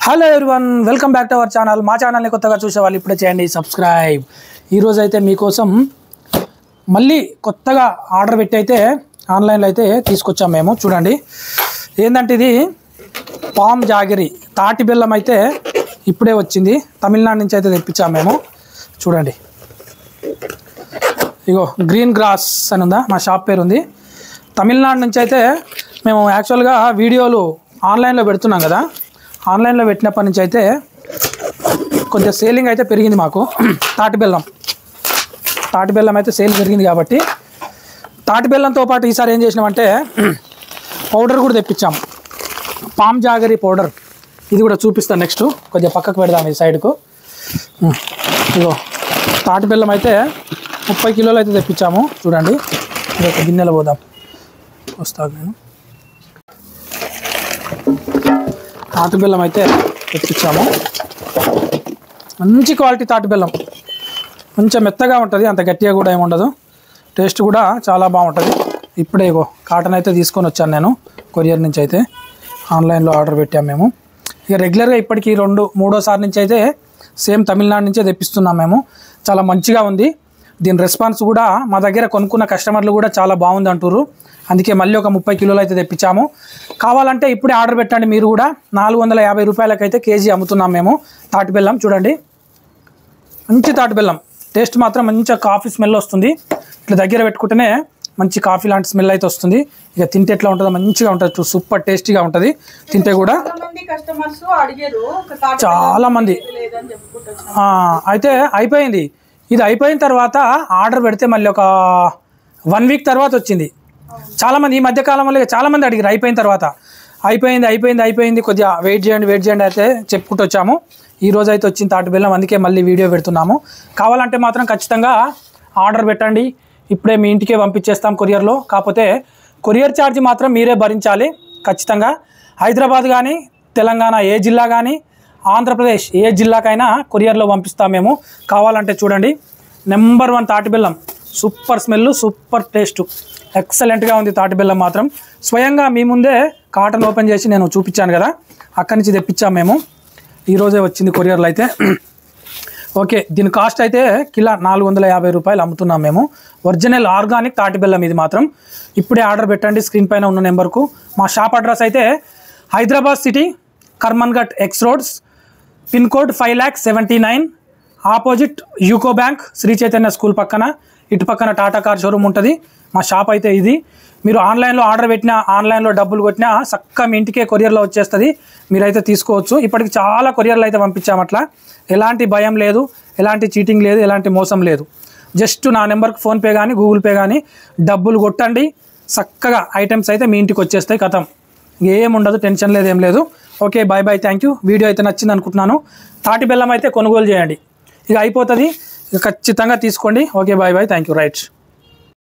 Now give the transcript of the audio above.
Hello everyone, welcome back to our channel. మా ఛానల్ని కొత్తగా చూసే వాళ్ళు ఇప్పుడే చేయండి సబ్స్క్రైబ్. ఈరోజు అయితే మీకోసం మళ్ళీ కొత్తగా ఆర్డర్ పెట్టి అయితే ఆన్లైన్లో అయితే తీసుకొచ్చాం మేము. చూడండి ఏంటంటే ఇది పామ్ జాగరి తాటి బెల్లం అయితే ఇప్పుడే వచ్చింది. తమిళనాడు నుంచి అయితే తెప్పించాము మేము. చూడండి ఇగో గ్రీన్ గ్రాస్ అని ఉందా, మా షాప్ పేరు ఉంది. తమిళనాడు నుంచి అయితే మేము యాక్చువల్గా వీడియోలు ఆన్లైన్లో పెడుతున్నాం కదా, ఆన్లైన్లో పెట్టినప్పటి నుంచి అయితే కొంచెం సేలింగ్ అయితే పెరిగింది మాకు. తాటి బెల్లం అయితే సేల్ పెరిగింది కాబట్టి తాటి బెల్లంతో పాటు ఈసారి ఏం చేసినామంటే పౌడర్ కూడా తెప్పించాం. పామ్ జాగరి పౌడర్, ఇది కూడా చూపిస్తాను నెక్స్ట్. కొద్దిగా పక్కకు పెడదాం ఈ సైడ్కు. ఇగో తాటి బెల్లం అయితే 30 కిలోలు అయితే తెప్పించాము. చూడండి ఇది ఒక గిన్నెలో పోదాం, వస్తాను నేను. తాటి బెల్లం అయితే తెప్పించాము. మంచి క్వాలిటీ తాటి బెల్లం, కొంచెం మెత్తగా ఉంటుంది, అంత గట్టిగా కూడా ఏమి ఉండదు. టేస్ట్ కూడా చాలా బాగుంటుంది. ఇప్పుడే ఇగో కాటన్ అయితే తీసుకొని వచ్చాను నేను కొరియర్ నుంచి. అయితే ఆన్లైన్లో ఆర్డర్ పెట్టాము మేము. ఇక రెగ్యులర్గా ఇప్పటికీ మూడోసారి నుంచి అయితే సేమ్ తమిళనాడు నుంచే తెప్పిస్తున్నాం మేము. చాలా మంచిగా ఉంది. దీని రెస్పాన్స్ కూడా మా దగ్గర కొనుక్కున్న కస్టమర్లు కూడా చాలా బాగుంది అంటారు. అందుకే మళ్ళీ ఒక 30 కిలోలు అయితే తెప్పించాము. కావాలంటే ఇప్పుడే ఆర్డర్ పెట్టండి మీరు కూడా. 450 రూపాయలకైతే కేజీ అమ్ముతున్నాం మేము తాటి బెల్లం. చూడండి మంచి తాటి బెల్లం, టేస్ట్ మాత్రం మంచిగా కాఫీ స్మెల్ వస్తుంది. ఇట్లా దగ్గర పెట్టుకుంటేనే మంచి కాఫీ లాంటి స్మెల్ అయితే వస్తుంది. ఇక తింటే ఎట్లా ఉంటుందో మంచిగా ఉంటుంది, సూపర్ టేస్టీగా ఉంటుంది. తింటే కూడా చాలామంది అయితే అయిపోయింది. ఇది అయిపోయిన తర్వాత ఆర్డర్ పెడితే మళ్ళీ ఒక 1 వీక్ తర్వాత వచ్చింది. చాలామంది ఈ మధ్యకాలంలో చాలామంది అడిగారు అయిపోయిన తర్వాత. అయిపోయింది కొద్దిగా వెయిట్ చేయండి అయితే చెప్పుకుంటూ వచ్చాము. ఈ రోజు అయితే వచ్చింది తాటి బెల్లం, అందుకే మళ్ళీ వీడియో పెడుతున్నాము. కావాలంటే మాత్రం ఖచ్చితంగా ఆర్డర్ పెట్టండి, ఇప్పుడే మీ ఇంటికే పంపించేస్తాం కొరియర్లో. కాకపోతే కొరియర్ ఛార్జ్ మాత్రం మీరే భరించాలి ఖచ్చితంగా. హైదరాబాద్ కానీ, తెలంగాణ ఏ జిల్లా కానీ, ఆంధ్రప్రదేశ్ ఏ జిల్లాకైనా కొరియర్లో పంపిస్తాం మేము. కావాలంటే చూడండి, నెంబర్ 1 తాటి బెల్లం, సూపర్ స్మెల్, సూపర్ టేస్ట్, ఎక్సలెంట్గా ఉంది తాటి బెల్లం మాత్రం. స్వయంగా మీ ముందే కాటన్ ఓపెన్ చేసి నేను చూపించాను కదా, అక్కడి నుంచి తెప్పించాము మేము. ఈరోజే వచ్చింది కొరియర్లో అయితే. ఓకే, దీని కాస్ట్ అయితే కిలో 450 రూపాయలు అమ్ముతున్నాం మేము. ఒరిజినల్ ఆర్గానిక్ తాటి బెల్లం ఇది మాత్రం. ఇప్పుడే ఆర్డర్ పెట్టండి స్క్రీన్ పైన ఉన్న నెంబర్కు. మా షాప్ అడ్రస్ అయితే Hyderabad city, Karmanghat X roads, pin code 5,79,, opposite UCO bank, Sri Chaitanya school పక్కన, ఇటు పక్కన టాటా కార్ షోరూమ్ ఉంటుంది. మా షాప్ అయితే ఇది. మీరు ఆన్లైన్లో ఆర్డర్ పెట్టినా, ఆన్లైన్లో డబ్బులు కొట్టినా చక్కగా మీ ఇంటికే కొరియర్లో వచ్చేస్తుంది, మీరైతే తీసుకోవచ్చు. ఇప్పటికి చాలా కొరియర్లు అయితే పంపించాము. అట్లా ఎలాంటి భయం లేదు, ఎలాంటి చీటింగ్ లేదు, ఎలాంటి మోసం లేదు. జస్ట్ నా నెంబర్కి ఫోన్పే కానీ గూగుల్ పే కానీ డబ్బులు కొట్టండి, చక్కగా ఐటమ్స్ అయితే మీ ఇంటికి వచ్చేస్తాయి. కథం, ఏముండదు, టెన్షన్ లేదు, ఏం లేదు. Okay, bye bye, thank you. Video అయితే నచ్చింది అనుకుంటున్నాను. తాటి బెల్లం అయితే కొనుగోలు చేయండి, ఇక అయిపోతుంది. ఇక ఖచ్చితంగా తీసుకోండి. Okay, bye bye, thank you. Right.